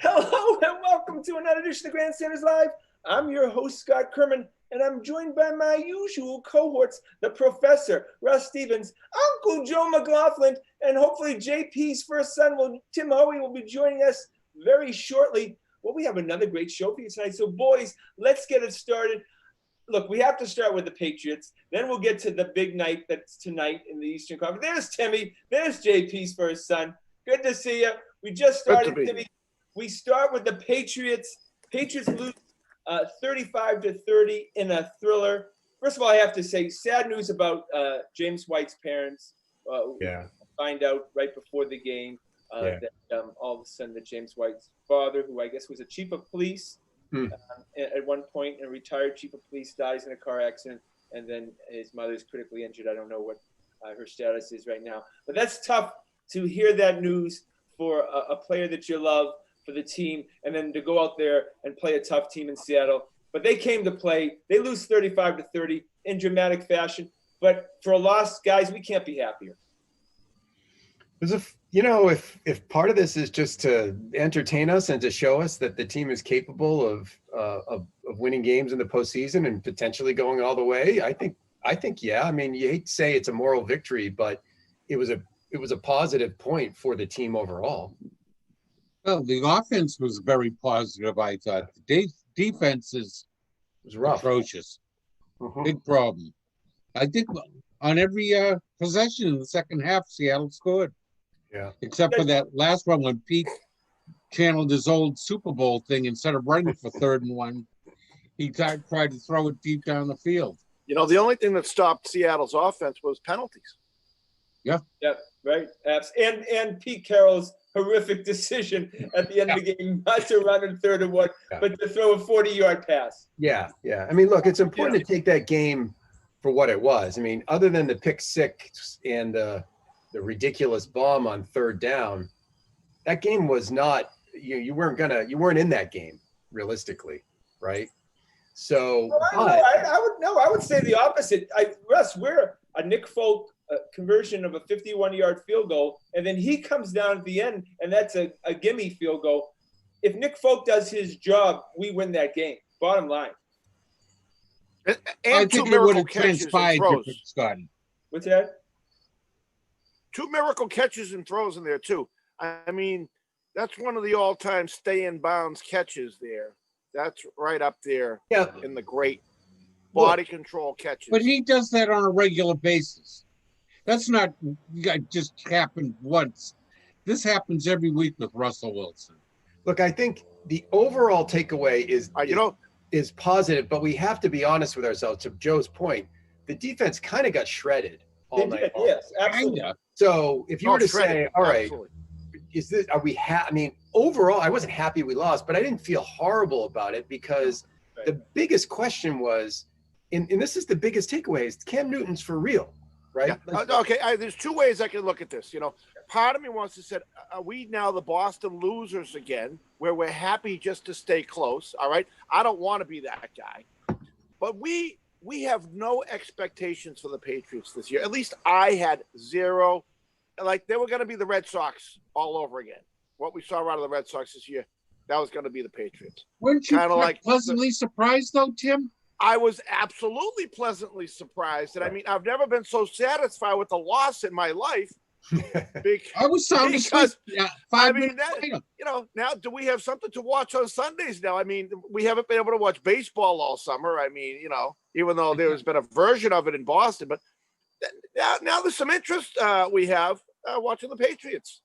Hello and welcome to another edition of Grandstanders Live. I'm your host, Scott Kerman, and I'm joined by my usual cohorts, the Professor, Russ Stevens, Uncle Joe McLaughlin, and hopefully JP's first son, Tim Hoey, will be joining us very shortly. Well, we have another great show for you tonight. So, boys, let's get it started. Look, we have to start with the Patriots. Then we'll get to the big night that's tonight in the Eastern Conference. There's Timmy. There's JP's first son. Good to see you. We just started, Timmy. We start with the Patriots. Patriots lose 35-30 in a thriller. First of all, I have to say, sad news about James White's parents. Find out right before the game that all of a sudden that James White's father, who I guess was a chief of police at one point, a retired chief of police, dies in a car accident, and then his mother's critically injured. I don't know what her status is right now. But that's tough to hear that news for a player that you love, for the team, and then to go out there and play a tough team in Seattle. But they came to play. They lose 35-30 in dramatic fashion. But for a loss, guys, we can't be happier. If part of this is just to entertain us and to show us that the team is capable of winning games in the postseason and potentially going all the way, I think yeah. I mean, you hate to say it's a moral victory, but it was a positive point for the team overall. Well, the offense was very positive, I thought. The defense was rough. Atrocious. Big problem. I think on every possession in the second half, Seattle scored. Yeah. Except for that last one when Pete channeled his old Super Bowl thing. Instead of running for 3rd and 1, he tried to throw it deep down the field. You know, the only thing that stopped Seattle's offense was penalties. Yeah. Yeah, right. And Pete Carroll's horrific decision at the end of the game not to run in 3rd and 1, but to throw a 40-yard pass. Yeah. I mean, look, it's important to take that game for what it was. I mean, other than the pick six and the ridiculous bomb on 3rd down, that game was not, you weren't in that game realistically, right? So I would say the opposite. Russ, we're a Nick Folk conversion of a 51-yard field goal, and then he comes down at the end, and that's a gimme field goal. If Nick Folk does his job, we win that game. Bottom line. And I two think it would miracle have catches and transpired throws. different, Scotty. What's that? 2 miracle catches and throws in there too. I mean, that's one of the all-time stay-in-bounds catches there. That's right up there in the great body control catches. But he does that on a regular basis. That's not just happened once. This happens every week with Russell Wilson. Look, I think the overall takeaway is positive, but we have to be honest with ourselves. To Joe's point, the defense kind of got shredded all night long. Yes, absolutely. So if you were to say, all right, absolutely. I mean, overall, I wasn't happy we lost, but I didn't feel horrible about it because the biggest question was, and this is the biggest takeaway, is Cam Newton's for real, right? Yeah. Okay, there's 2 ways I can look at this. Part of me wants to say, are we now the Boston losers again, where we're happy just to stay close, all right? I don't want to be that guy. But we have no expectations for the Patriots this year. At least I had zero. Like, they were going to be the Red Sox all over again. What we saw out of the Red Sox this year, that was going to be the Patriots. Weren't you pleasantly surprised, though, Tim? I was absolutely pleasantly surprised. And I mean, I've never been so satisfied with a loss in my life. I was sound asleep. Now, do we have something to watch on Sundays now? I mean, we haven't been able to watch baseball all summer. I mean, even though there's been a version of it in Boston, but now there's some interest we have watching the Patriots.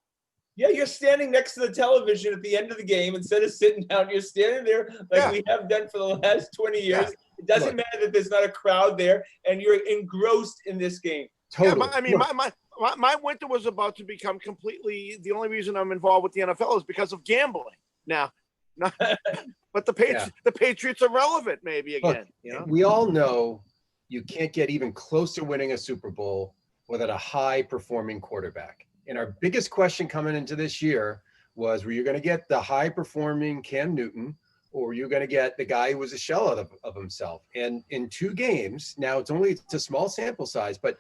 Yeah, you're standing next to the television at the end of the game instead of sitting down. You're standing there like we have done for the last 20 years. Yeah. It doesn't matter that there's not a crowd there, and you're engrossed in this game. Totally. Yeah, my winter was about to become completely. The only reason I'm involved with the NFL is because of gambling. Now, but the Patriots are relevant maybe again. Look, we all know you can't get even close to winning a Super Bowl without a high-performing quarterback. And our biggest question coming into this year was, were you going to get the high-performing Cam Newton, or were you going to get the guy who was a shell of himself? And in 2 games, now it's a small sample size, but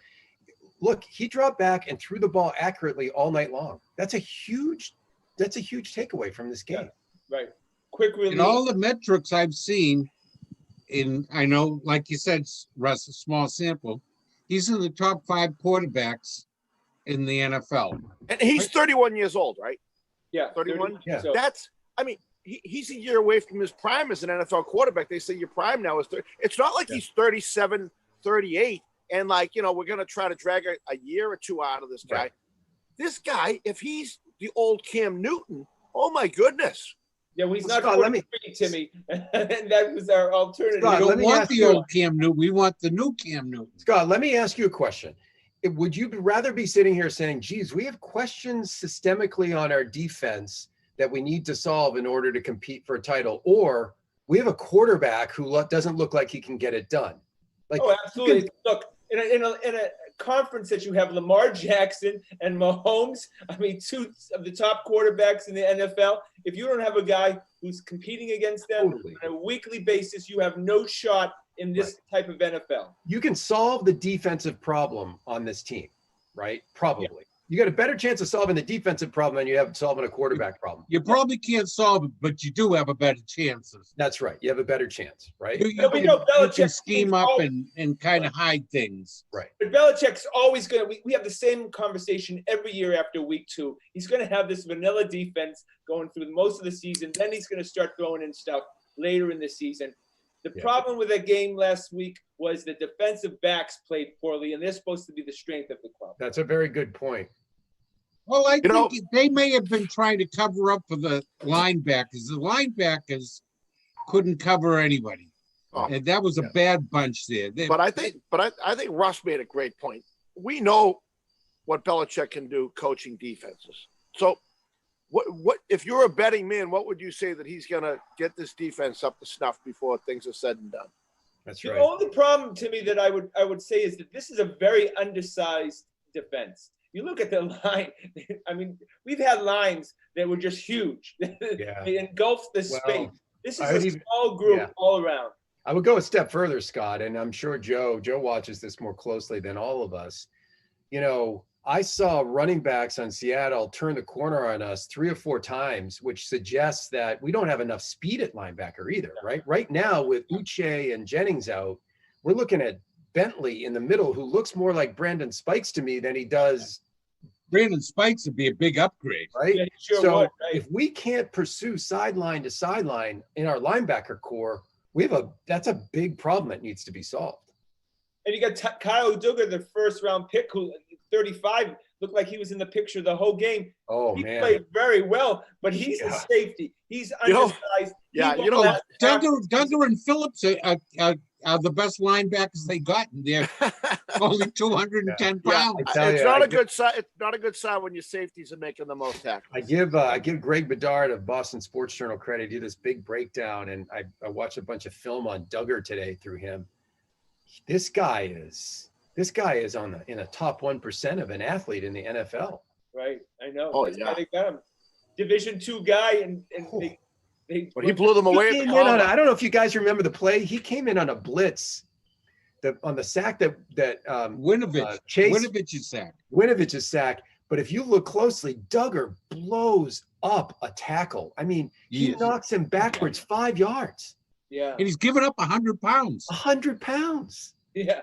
look, he dropped back and threw the ball accurately all night long. That's a huge takeaway from this game. Right. Quick release. In all the metrics I've seen, I know, like you said, Russ, a small sample, he's in the top 5 quarterbacks in the NFL. And he's 31 years old, right? Yeah. 31? Yeah. So, He's a year away from his prime as an NFL quarterback. They say your prime now is 30. It's not like he's 37, 38. And we're going to try to drag a year or two out of this guy. Right. This guy, if he's the old Cam Newton, oh my goodness. yeah, well, he's Well, not Scott, 43, Timmy. And that was our alternative. Scott, We let don't me want ask the you- old Cam Newton. We want the new Cam Newton. Scott, let me ask you a question. Would you rather be sitting here saying, geez, we have questions systemically on our defense that we need to solve in order to compete for a title, or we have a quarterback who doesn't look like he can get it done? Like, Oh, absolutely. Look, in a conference that you have Lamar Jackson and Mahomes, two of the top quarterbacks in the NFL, if you don't have a guy who's competing against them Totally. on a weekly basis, you have no shot in this type of NFL. You can solve the defensive problem on this team, right? Probably. Yeah. You got a better chance of solving the defensive problem than you have solving a quarterback problem. You probably can't solve it, but you do have a better chance. That's right. You have a better chance, right? You can scheme up and kind of hide things. Right. But Belichick's always going to – we have the same conversation every year after week 2. He's going to have this vanilla defense going through most of the season. Then he's going to start throwing in stuff later in the season. The problem with that game last week was the defensive backs played poorly, and they're supposed to be the strength of the club. That's a very good point. Well, I think they may have been trying to cover up for the linebackers. The linebackers couldn't cover anybody, and that was a bad bunch there. But I think Russ made a great point. We know what Belichick can do coaching defenses. So, what if you're a betting man? What would you say that he's going to get this defense up to snuff before things are said and done? That's right. The only problem to me that I would say is that this is a very undersized defense. You look at the line. We've had lines that were just huge. They engulfed the space. This is a small group all around. I would go a step further, Scott, and I'm sure Joe watches this more closely than all of us. I saw running backs on Seattle turn the corner on us 3 or 4 times, which suggests that we don't have enough speed at linebacker either, right? Right now, with Uche and Jennings out, we're looking at Bentley in the middle, who looks more like Brandon Spikes to me than he does. Brandon Spikes would be a big upgrade, right? Yeah, sure so would, right? If we can't pursue sideline to sideline in our linebacker core, that's a big problem that needs to be solved. And you got Kyle Duggar, the first round pick, who 35 looked like he was in the picture the whole game. Oh, he man. played very well, but he's a safety. He's undersized. Duggar and Phillips are the best linebackers they got, and they're only 210 pounds. It's not a good sign. It's not a good sign when your safeties are making the most tackles. I give Greg Bedard of Boston Sports Journal credit. He did this big breakdown, and I watched a bunch of film on Duggar today through him. This guy is in a top 1% of an athlete in the NFL. Right, I know. Oh, That's why they got him. Division II guy, and but he blew them away. I don't know if you guys remember the play. He came in on a blitz, on the sack that Winovich's sack. Winovich's sack. But if you look closely, Duggar blows up a tackle. He knocks him backwards 5 yards. Yeah, and he's given up 100 pounds. 100 pounds. Yeah.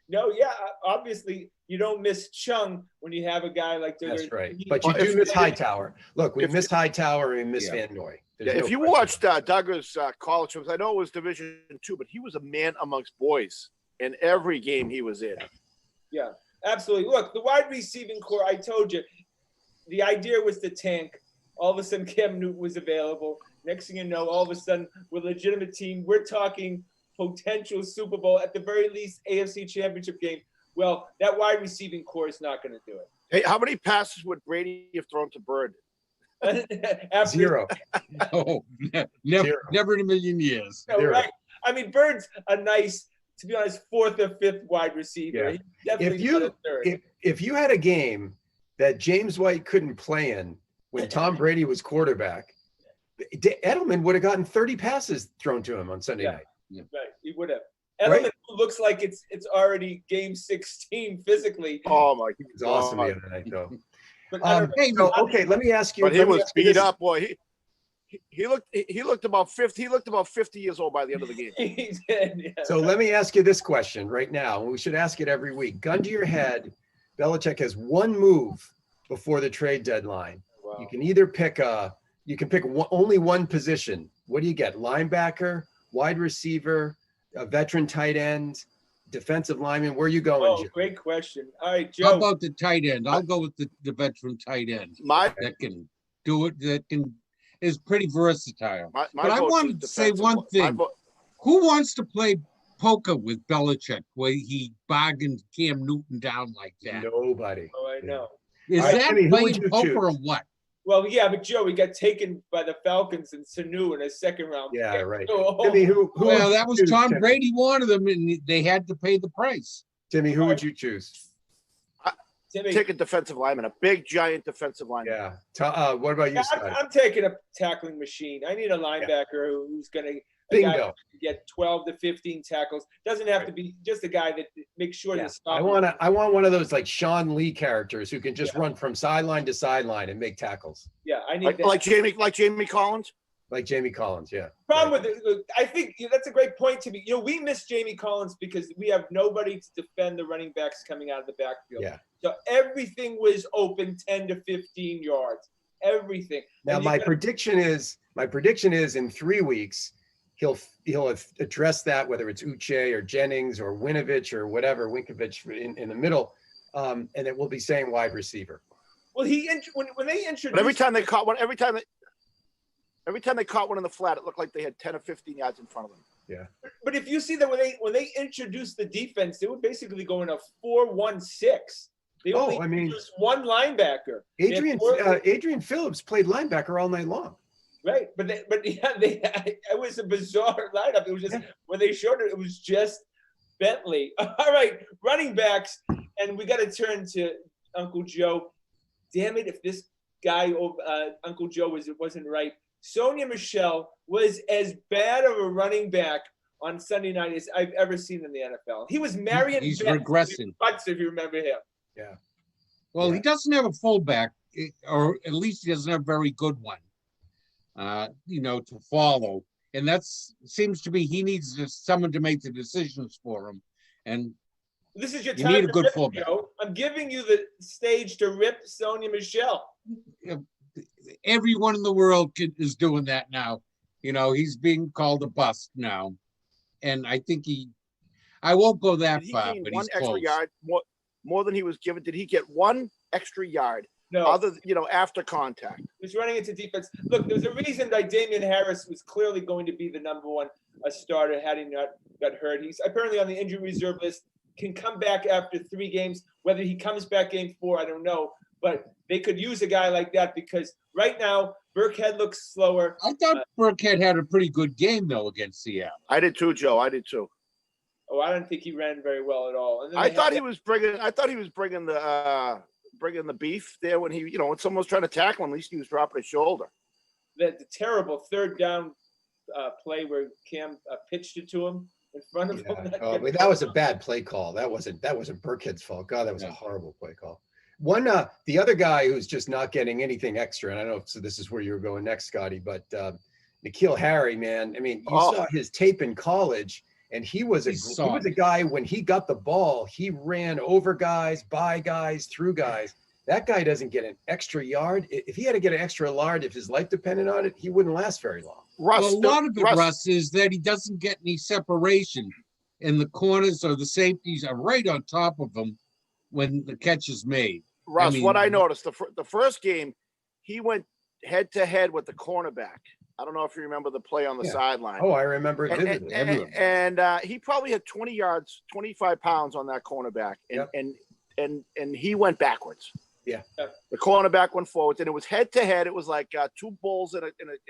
No, yeah. Obviously, you don't miss Chung when you have a guy like Duggar. That's right. But you do miss Hightower. Look, we missed Hightower and we missed Van Noy. If you watched Duggar's college films, I know it was Division II, but he was a man amongst boys in every game he was in. Yeah, absolutely. Look, the wide receiving core, I told you, the idea was to tank. All of a sudden, Cam Newton was available. Next thing you know, all of a sudden, we're a legitimate team. We're talking potential Super Bowl, at the very least, AFC Championship game. Well, that wide receiving core is not going to do it. Hey, how many passes would Brady have thrown to Bird? Zero. Oh, never in a million years. No, right. Bird's a nice, to be honest, 4th or 5th wide receiver. Yeah. Definitely not a 3rd. If you had a game that James White couldn't play in when Tom Brady was quarterback, Edelman would have gotten 30 passes thrown to him on Sunday night. Yeah. Right, he would have. Edelman looks like it's already game 16 physically. Oh my God, he was awesome the other night though. But okay, let me ask you. But he was beat up, boy. He looked about 50. He looked about 50 years old by the end of the game. He did, yeah. So let me ask you this question right now. We should ask it every week. Gun to your head, Belichick has one move before the trade deadline. Wow. You can either pick only one position. What do you get? Linebacker, wide receiver, a veteran tight end, defensive lineman. Where are you going, Joe? Great question. All right, Joe. How about the tight end? I'll go with the veteron tight end. That can do it. That is pretty versatile. But I wanted to say one thing. Who wants to play poker with Belichick where he bargained Cam Newton down like that? Nobody. Oh, I know. Is that playing poker or what? Well, yeah, but Joe, he got taken by the Falcons and Sanu in a second round. Yeah, right. So, Timmy, well, that was Tom Brady wanted them, and they had to pay the price. Timmy, who would you choose? Timmy, take a defensive lineman, a big, giant defensive lineman. Yeah. What about you, Scott? I'm taking a tackling machine. I need a linebacker who's going to get 12 to 15 tackles. Doesn't have to be just a guy that makes sure to stop. I want one of those like Sean Lee characters who can just run from sideline to sideline and make tackles. Yeah, I need that. Like Jamie Collins. Like Jamie Collins, yeah. Problem with it, I think that's a great point to me. We miss Jamie Collins because we have nobody to defend the running backs coming out of the backfield. Yeah. So everything was open 10 to 15 yards. Everything. Now my prediction is in 3 weeks he'll address that, whether it's Uche or Jennings or Winovich or whatever, Winkovich in the middle, and it will be saying wide receiver. Well, when they introduced, but every time they caught one in the flat, it looked like they had 10 or 15 yards in front of them. Yeah. But if you see that when they introduced the defense, they were basically going a 4-1-6. They only introduced one linebacker. Adrian Phillips played linebacker all night long. Right, it was a bizarre lineup. It was just when they showed it was just Bentley. All right, running backs, and we got to turn to Uncle Joe. Damn it, if this guy, Uncle Joe, wasn't right. Sonia Michelle was as bad of a running back on Sunday night as I've ever seen in the NFL. He was Marion. He's regressing. If you remember him. Yeah. Well, he doesn't have a fullback, or at least he doesn't have a very good one. To follow, and seems to be he needs someone to make the decisions for him. And this is your you time. Need a good fullback. Joe. I'm giving you the stage to rip Sonia Michelle. Everyone in the world is doing that now. He's being called a bust now, and I think I won't go that far, but one he's extra close. yard more than he was given. Did he get one extra yard? No. Other after contact. He was running into defense. Look, there's a reason that Damian Harris was clearly going to be the number one starter had he not got hurt. He's apparently on the injury reserve list, can come back after 3 games. Whether he comes back game 4, I don't know. But they could use a guy like that because right now, Burkhead looks slower. I thought Burkhead had a pretty good game, though, against Seattle. I did too, Joe. I did too. Oh, I don't think he ran very well at all. And I thought he was bringing the beef there when when someone was trying to tackle him, at least he was dropping his shoulder. The terrible third down play where Cam pitched it to him in front of him. That was a bad play call. That wasn't Burkhead's fault. God, that was a horrible play call. The other guy who's just not getting anything extra, and I don't know if this is where you were going next, Scotty, but N'Keal Harry, man. I mean, you saw his tape in college, and he was a guy when he got the ball, he ran over guys, by guys, through guys. That guy doesn't get an extra yard. If he had to get an extra yard, if his life depended on it, he wouldn't last very long. Russ, a lot of it, Russ, is that he doesn't get any separation, and the corners or the safeties are right on top of him when the catch is made. Russ, what I noticed, the first game, he went head-to-head with the cornerback. I don't know if you remember the play on the sideline. Oh, I remember it vividly. And he probably had 20 yards, 25 pounds on that cornerback, and he went backwards. Yeah. The cornerback went forwards, and it was head-to-head. It was like 2 bulls in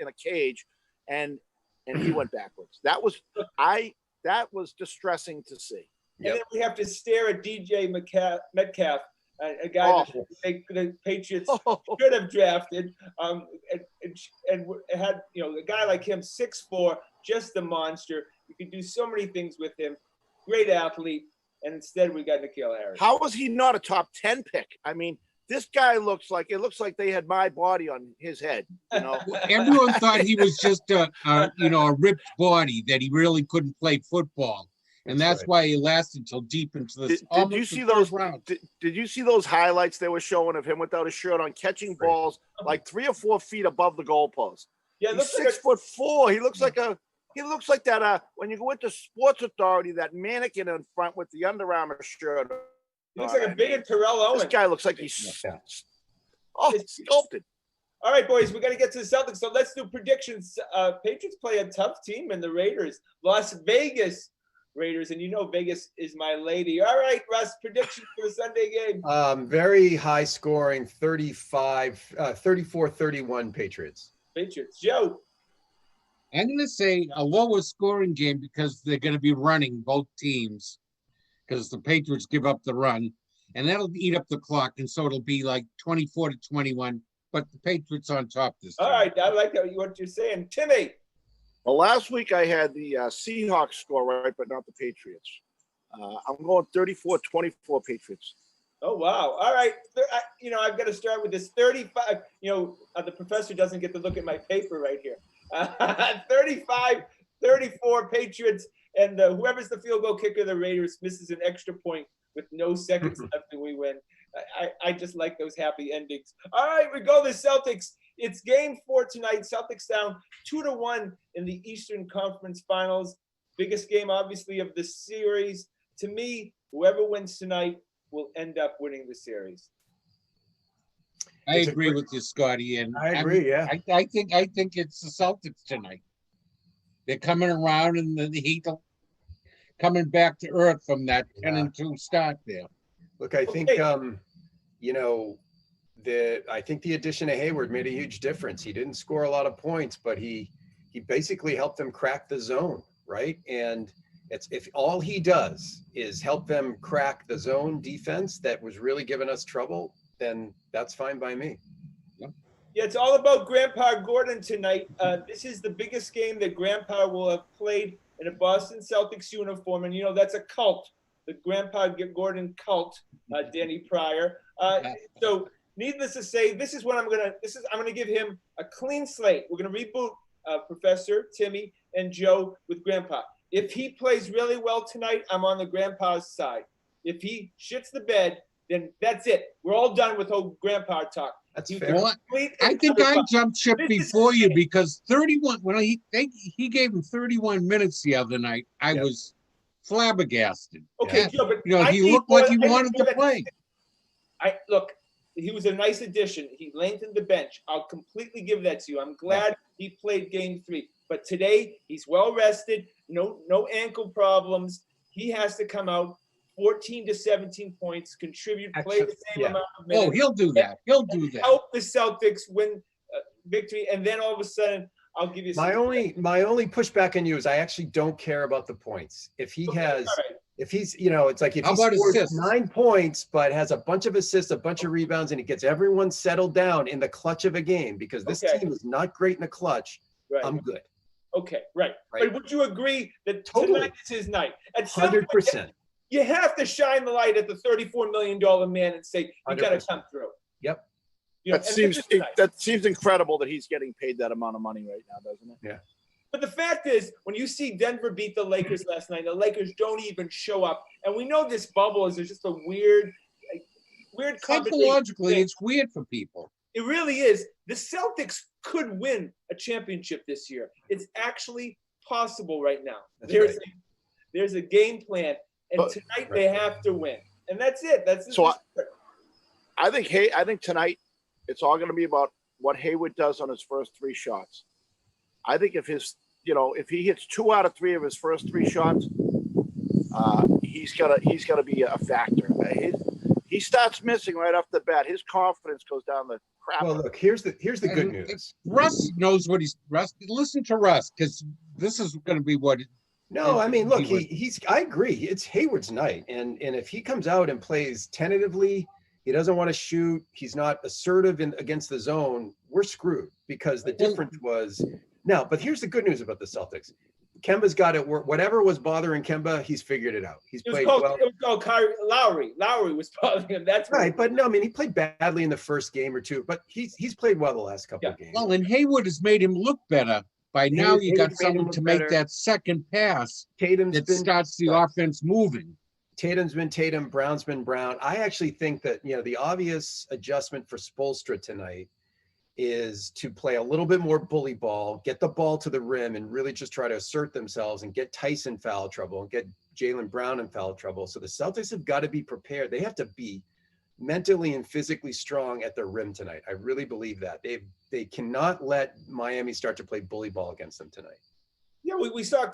a cage, and he went backwards. That was distressing to see. And then we have to stare at DJ Metcalf, a guy that the Patriots should have drafted, and had a guy like him, 6'4", just a monster. You could do so many things with him. Great athlete, and instead we got N'Keal Harris. How was he not a top 10 pick? I mean, This guy looks like they had my body on his head. You know, everyone thought he was just a ripped body, that he really couldn't play football, and that's right. Why he lasted until deep into the. Did you see those? Did you see those highlights they were showing of him without a shirt on, catching balls like 3 or 4 feet above the goalpost? Yeah, he's 6'4". He looks like that. When you go into Sports Authority, that mannequin in front with the Under Armour shirt. He looks like a bigger Terrell Owens. This guy looks like he's sculpted. All right, boys, we got to get to the Celtics. So let's do predictions. Patriots play a tough team in the Raiders. Las Vegas Raiders, and you know Vegas is my lady. All right, Russ, predictions for the Sunday game. Very high scoring, 34-31 Patriots. Patriots. Joe? I'm going to say a lower scoring game because they're going to be running both teams, because the Patriots give up the run, and that'll eat up the clock, and so it'll be like 24-21, but the Patriots on top this time. All right, I like what you're saying. Timmy? Well, last week I had the Seahawks score right, but not the Patriots. I'm going 34-24 Patriots. Oh, wow. All right. I've got to start with this 35. The professor doesn't get to look at my paper right here. 35-34 Patriots. And whoever's the field goal kicker, the Raiders, misses an extra point with no seconds left and we win. I just like those happy endings. All right, we go to the Celtics. It's game 4 tonight. Celtics down 2-1 in the Eastern Conference Finals. Biggest game, obviously, of the series. To me, whoever wins tonight will end up winning the series. I agree with you, Scotty. And I agree, yeah. I think it's the Celtics tonight. They're coming around, and the Heat coming back to earth from that 10-2 start there. Look, I think I think the addition of Hayward made a huge difference. He didn't score a lot of points, but he basically helped them crack the zone, right? And if all he does is help them crack the zone defense that was really giving us trouble, then that's fine by me. Yeah, it's all about Grandpa Gordon tonight. This is the biggest game that Grandpa will have played in a Boston Celtics uniform, and that's a cult, the Grandpa Gordon cult. Danny Pryor. So, needless to say, this is what I'm gonna give him a clean slate. We're gonna reboot Professor, Timmy, and Joe with Grandpa. If he plays really well tonight, I'm on the Grandpa's side. If he shits the bed, then that's it. We're all done with whole Grandpa talk. That's fair. Well, I think I jumped ship before you, because 31. When he gave him 31 minutes the other night, I was flabbergasted. Okay, Joe, but he looked like he wanted to play. He was a nice addition. He lengthened the bench. I'll completely give that to you. I'm glad he played game 3. But today, he's well rested. No ankle problems. He has to come out 14 to 17 points, contribute, play the same amount of minutes. Oh, he'll do that. Help the Celtics win victory, and then all of a sudden, I'll give you my only pushback on you is I actually don't care about the points. If he has, if he's, it's like if he scores 9 points but has a bunch of assists, a bunch of rebounds, and he gets everyone settled down in the clutch of a game, because this team is not great in the clutch, I'm good. Okay, right. But would you agree that tonight is his night? At 100%. You have to shine the light at the $34 million man and say, you got to come through. Yep. That seems incredible that he's getting paid that amount of money right now, doesn't it? Yeah. But the fact is, when you see Denver beat the Lakers last night, the Lakers don't even show up. And we know this bubble is just a weird psychologically, it's weird for people. It really is. The Celtics could win a championship this year. It's actually possible right now. There's a game plan. And tonight they have to win, and that's it. I think tonight it's all going to be about what Hayward does on his first 3 shots. I think if he hits 2 out of 3 of his first 3 shots, he's gonna be a factor. He starts missing right off the bat. His confidence goes down the crap. Well, look, here's the good news. Russ knows what Russ. Listen to Russ, because this is going to be what. No, I mean, look, I agree. It's Hayward's night. And if he comes out and plays tentatively, he doesn't want to shoot, he's not assertive against the zone, we're screwed, because the difference was now, but here's the good news about the Celtics. Kemba's got it. Whatever was bothering Kemba, he's figured it out. He's played well. It was called Lowry. Lowry was bothering him. That's right. But no, I mean, he played badly in the first game or two, but he's played well the last couple of games. Well, and Hayward has made him look better. By now, you got someone to make that second pass that starts the offense moving. Tatum's been Tatum, Brown's been Brown. I actually think that, the obvious adjustment for Spoelstra tonight is to play a little bit more bully ball, get the ball to the rim, and really just try to assert themselves and get Tyson foul trouble and get Jaylen Brown in foul trouble. So the Celtics have got to be prepared. They have to be mentally and physically strong at the rim tonight. I really believe that. They cannot let Miami start to play bully ball against them tonight. Yeah, we saw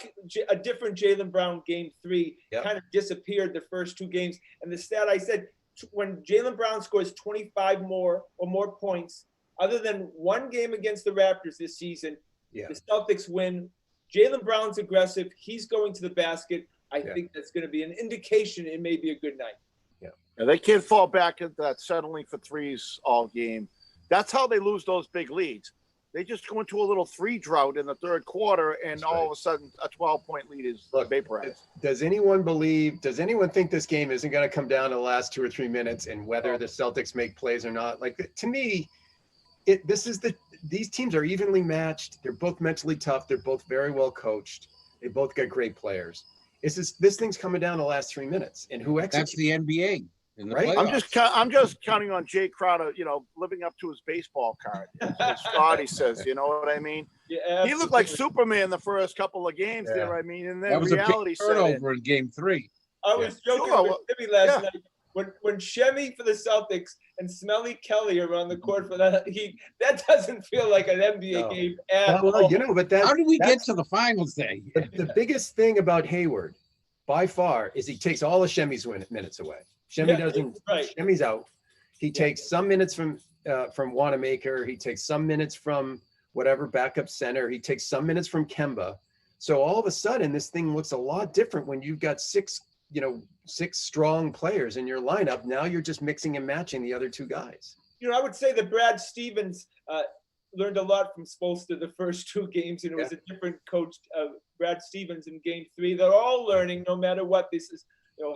a different Jaylen Brown game 3, kind of disappeared the first 2 games. And the stat I said, when Jaylen Brown scores 25 or more points, other than one game against the Raptors this season, the Celtics win. Jaylen Brown's aggressive. He's going to the basket. I think that's going to be an indication it may be a good night. Yeah, they can't fall back into that settling for threes all game. That's how they lose those big leads. They just go into a little 3 drought in the third quarter, and all of a sudden a 12-point lead is vaporized. Does anyone think this game isn't going to come down to the last 2 or 3 minutes and whether the Celtics make plays or not? Like, to me, these teams are evenly matched. They're both mentally tough. They're both very well coached. They both got great players. This thing's coming down to the last 3 minutes, and who executes? That's the NBA. Right? I'm just counting on Jay Crowder, living up to his baseball card. As Scotty says, you know what I mean? Yeah, he looked like Superman the first couple of games there. I mean, and then reality set turnover in game 3. I was joking with Timmy last night when Shemmy for the Celtics and Smelly Kelly are on the court for that Heat. That doesn't feel like an NBA game at all. But how did we get to the finals day? The biggest thing about Hayward, by far, is he takes all of Shemmy's minutes away. Shemmy doesn't. Right. Shemmy's out. He takes some minutes from Wanamaker. He takes some minutes from whatever backup center. He takes some minutes from Kemba. So all of a sudden, this thing looks a lot different when you've got 6 strong players in your lineup. Now you're just mixing and matching the other 2 guys. I would say that Brad Stevens learned a lot from Spoelstra the first 2 games, and it was a different coach, Brad Stevens, in game 3. They're all learning, no matter what. This is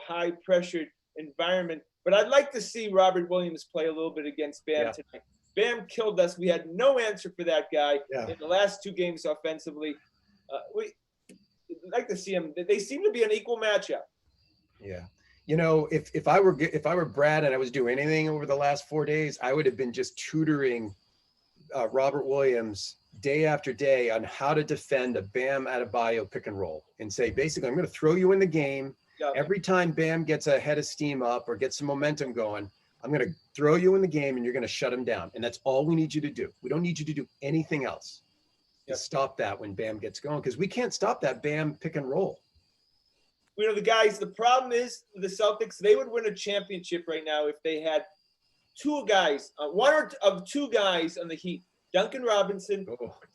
high pressured environment. But I'd like to see Robert Williams play a little bit against Bam tonight. Bam killed us. We had no answer for that guy in the last 2 games offensively. We'd like to see him. They seem to be an equal matchup. Yeah. If I were Brad and I was doing anything over the last 4 days, I would have been just tutoring Robert Williams day after day on how to defend a Bam Adebayo pick and roll and say, basically, I'm going to throw you in the game. Every time Bam gets a head of steam up or gets some momentum going, I'm going to throw you in the game and you're going to shut him down. And that's all we need you to do. We don't need you to do anything else to stop that when Bam gets going, because we can't stop that Bam pick and roll. The problem is the Celtics, they would win a championship right now if they had 2 guys, one of 2 guys on the Heat, Duncan Robinson,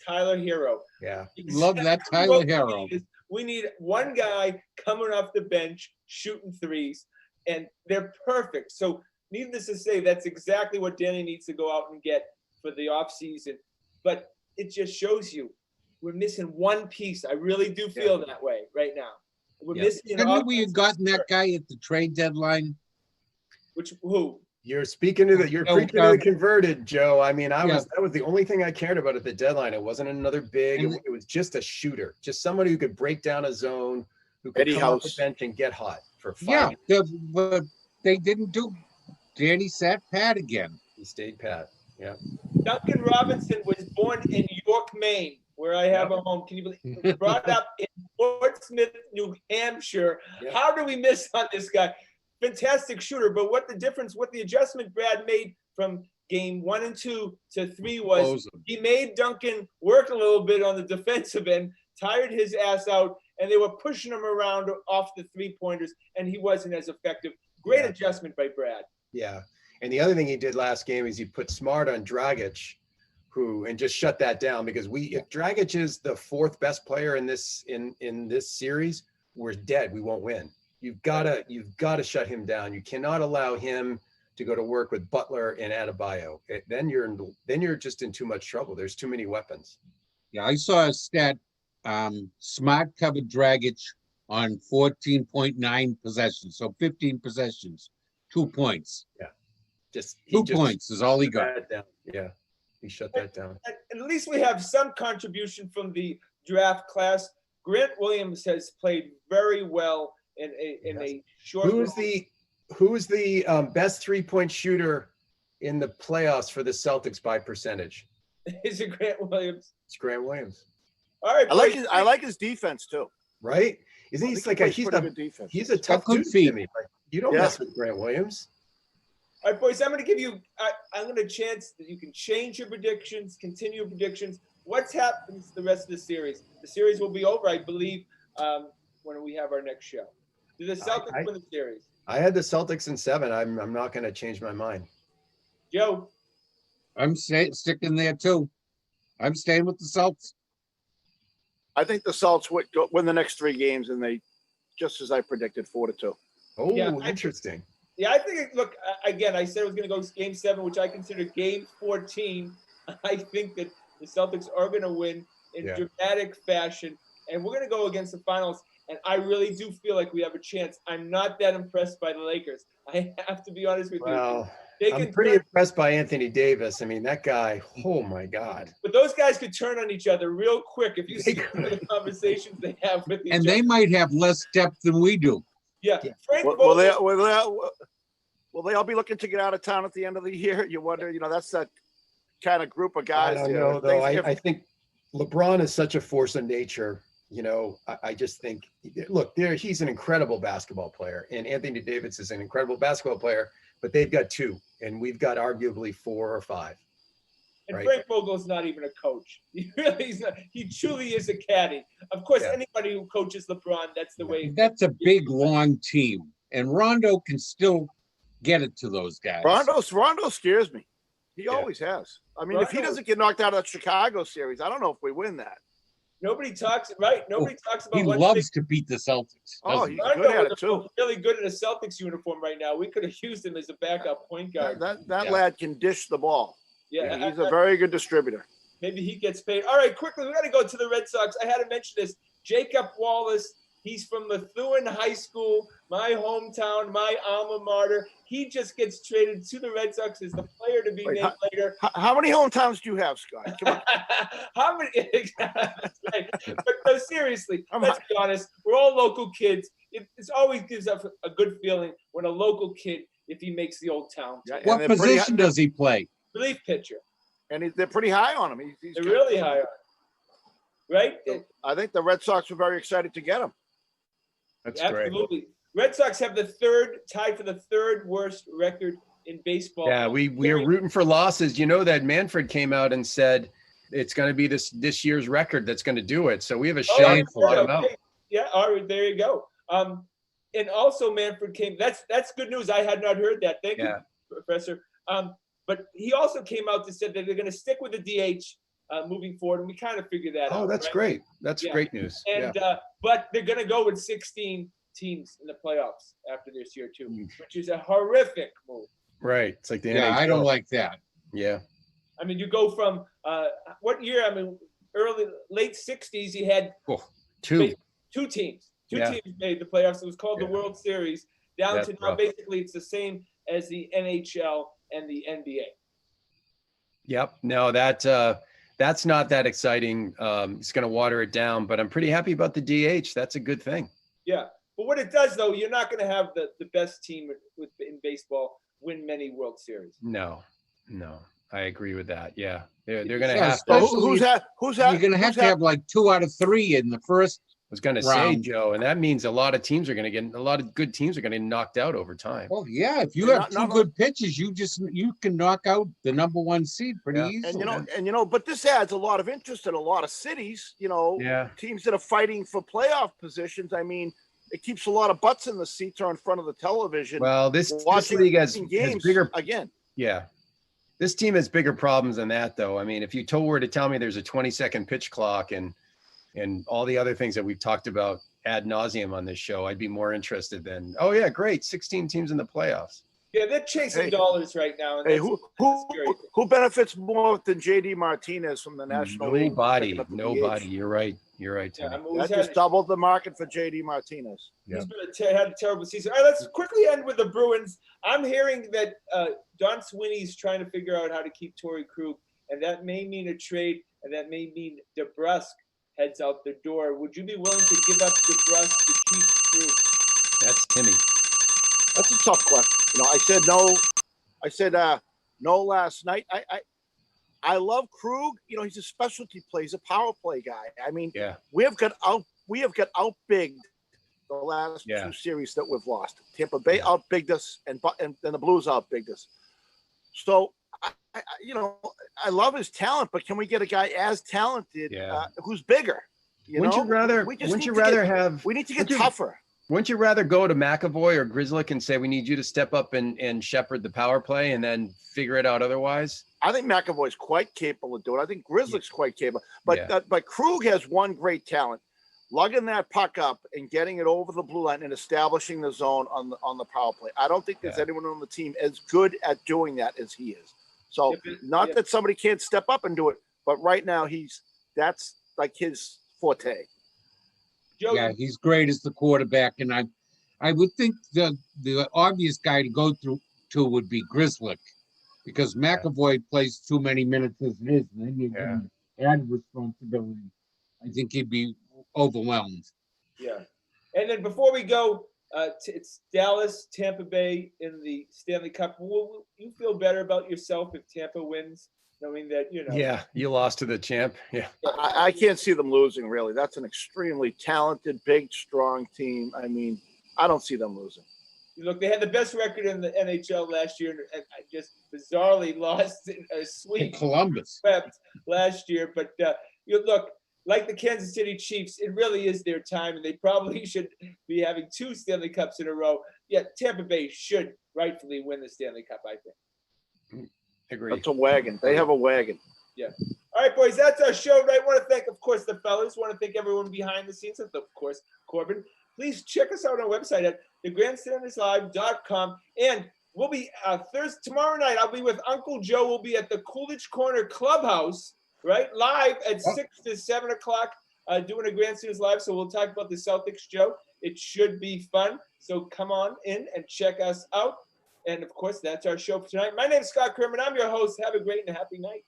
Tyler Hero. Yeah. Love that Tyler Hero. We need one guy coming off the bench, shooting threes, and they're perfect. So needless to say, that's exactly what Danny needs to go out and get for the offseason. But it just shows you we're missing one piece. I really do feel that way right now. We're missing. Couldn't we have gotten that guy at the trade deadline? Who? You're speaking to you're preaching to the converted, Joe. I mean, that was the only thing I cared about at the deadline. It wasn't another big. It was just a shooter, just somebody who could break down a zone, who could come off the bench and get hot for 5 minutes. But they didn't do. Danny sat pat again. He stayed pat. Yeah. Duncan Robinson was born in York, Maine, where I have a home. Can you believe? Brought up in Portsmouth, New Hampshire. Yeah. How do we miss on this guy? Fantastic shooter, but what the adjustment Brad made from game 1 and 2 to 3 was he made Duncan work a little bit on the defensive end, tired his ass out, and they were pushing him around off the 3-pointers, and he wasn't as effective. Great adjustment by Brad. Yeah, and the other thing he did last game is he put Smart on Dragic, and just shut that down, because if Dragic is the 4th best player in this series, we're dead. We won't win. You've got to shut him down. You cannot allow him to go to work with Butler and Adebayo. Then you're just in too much trouble. There's too many weapons. Yeah, I saw a stat Smart covered Dragic on 14.9 possessions. So 15 possessions, 2 points. Yeah. Just 2 points is all he got. Yeah. He shut that down. At least we have some contribution from the draft class. Grant Williams has played very well in a short. Who's the best 3-point shooter in the playoffs for the Celtics by percentage? Is it Grant Williams? It's Grant Williams. All right, I like his defense too. Right? Isn't he like he's a tough dude to me. Like, you don't mess with Grant Williams. All right, boys, I'm going to give you I'm going to chance that you can change your predictions, continue your predictions. What's happened to the rest of the series? The series will be over, I believe, when we have our next show. Do the Celtics win the series? I had the Celtics in 7. I'm not going to change my mind. Joe? I'm sticking there too. I'm staying with the Celtics. I think the Celtics win the next 3 games, and they, just as I predicted, 4-2. Oh, yeah, interesting. I think, look, again, I said it was going to go game 7, which I consider game 14. I think that the Celtics are going to win in dramatic fashion, and we're going to go against the finals, and I really do feel like we have a chance. I'm not that impressed by the Lakers. I have to be honest with you. I'm pretty impressed by Anthony Davis. I mean, that guy, oh, my God. But those guys could turn on each other real quick if you see the conversations they have with each other. And they might have less depth than we do. Yeah. Will they all be looking to get out of town at the end of the year? You wonder, that's that kind of group of guys. I don't know, though. I think LeBron is such a force of nature. I just think, look, he's an incredible basketball player, and Anthony Davis is an incredible basketball player, but they've got 2, and we've got arguably 4 or 5. And right? Frank Vogel's not even a coach. He's not. He truly is a caddy. Of course, anybody who coaches LeBron, that's the way. That's a big, long team, and Rondo can still get it to those guys. Rondo scares me. He always has. I mean, if he doesn't get knocked out of that Chicago series, I don't know if we win that. Nobody talks about. He loves to beat the Celtics. Oh, he's good at it too. Really good in a Celtics uniform right now. We could have used him as a backup point guard. That lad can dish the ball. Yeah, he's a very good distributor. Maybe he gets paid. All right, quickly, we got to go to the Red Sox. I had to mention this. Jacob Wallace. He's from Methuen High School, my hometown, my alma mater. He just gets traded to the Red Sox as the player to be named later. How many hometowns do you have, Scott? Come on. How many? That's right. But no, seriously, let's be honest. We're all local kids. It always gives us a good feeling when a local kid, if he makes the old town. Yeah, what position does he play? Relief pitcher. And they're pretty high on him. They're really high on him. Right? I think the Red Sox were very excited to get him. That's absolutely great. Red Sox have tied for the 3rd worst record in baseball. Yeah, we are rooting for losses. You know that Manfred came out and said it's going to be this year's record that's going to do it. So we have a shame for him out. Yeah, all right, there you go. And also Manfred came. That's good news. I had not heard that. Thank you, Professor. But he also came out to say that they're going to stick with the DH moving forward, and we kind of figured that out. Oh, that's great. That's great news. And but they're going to go with 16 teams in the playoffs after this year too, which is a horrific move. Right. It's like the NHL. I don't like that. Yeah. I mean, you go from what year? I mean, late 60s. You had two teams. Two teams made the playoffs. It was called the World Series. Down to now, basically, it's the same as the NHL and the NBA. Yep. No, that's not that exciting. It's going to water it down, but I'm pretty happy about the DH. That's a good thing. Yeah. But what it does, though, you're not going to have the best team in baseball win many World Series. No, I agree with that. Yeah, they're going to have to. Who's that? You're going to have like 2 out of 3 in the first. I was going to say, Joe, and that means a lot of good teams are going to get knocked out over time. Well, yeah, if you have 2 good pitches, you can knock out the number 1 seed pretty easily. And but this adds a lot of interest in a lot of cities. Teams that are fighting for playoff positions. I mean, it keeps a lot of butts in the seats or in front of the television. Well, this league has bigger again. Yeah, this team has bigger problems than that, though. I mean, if you were to tell me there's a 20-second pitch clock and all the other things that we've talked about ad nauseum on this show, I'd be more interested than, oh yeah, great, 16 teams in the playoffs. Yeah, they're chasing dollars right now. And hey, who benefits more than JD Martinez from the National League? Nobody. You're right. You're right, Timmy. That just doubled the market for JD Martinez. He's been had a terrible season. All right, let's quickly end with the Bruins. I'm hearing that Don Sweeney's trying to figure out how to keep Torrey Krug, and that may mean a trade, and that may mean DeBrusk heads out the door. Would you be willing to give up DeBrusk to keep Krug? That's Timmy. That's a tough question. I said no. I said no last night. I love Krug. He's a specialty play. He's a power play guy. I mean, we have got outbigged the last two series that we've lost. Tampa Bay outbigged us, and then the Blues outbigged us. So, I love his talent, but can we get a guy as talented who's bigger? Wouldn't you rather get tougher? Wouldn't you rather go to McAvoy or Grzelcyk and say, we need you to step up and shepherd the power play and then figure it out otherwise? I think McAvoy's quite capable of doing it. I think Grzelcyk's quite capable. But Krug has one great talent, lugging that puck up and getting it over the blue line and establishing the zone on the power play. I don't think there's anyone on the team as good at doing that as he is. So not that somebody can't step up and do it, but right now that's like his forte. Yeah, he's great as the quarterback, and I would think the obvious guy to go to would be Grzelcyk, because McAvoy plays too many minutes as it is, and then you add responsibility. I think he'd be overwhelmed. Yeah, and then before we go, it's Dallas, Tampa Bay in the Stanley Cup. Will you feel better about yourself if Tampa wins? Knowing that, Yeah, you lost to the champ. Yeah. I can't see them losing, really. That's an extremely talented, big, strong team. I mean, I don't see them losing. Look, they had the best record in the NHL last year, and I just bizarrely lost a sweep. Columbus. Swept last year. But look, like the Kansas City Chiefs, it really is their time, and they probably should be having 2 Stanley Cups in a row. Yeah, Tampa Bay should rightfully win the Stanley Cup, I think. Agreed. That's a wagon. They have a wagon. Yeah. All right, boys, that's our show. I want to thank, of course, the fellas. Want to thank everyone behind the scenes, of course, Corbin. Please check us out on our website at thegrandstanderslive.com. And we'll be tomorrow night. I'll be with Uncle Joe. We'll be at the Coolidge Corner Clubhouse, right, live at 6 to 7 o'clock, doing a Grandstanders Live. So we'll talk about the Celtics, Joe. It should be fun. So come on in and check us out. And, of course, that's our show for tonight. My name is Scott Kerman. I'm your host. Have a great and happy night.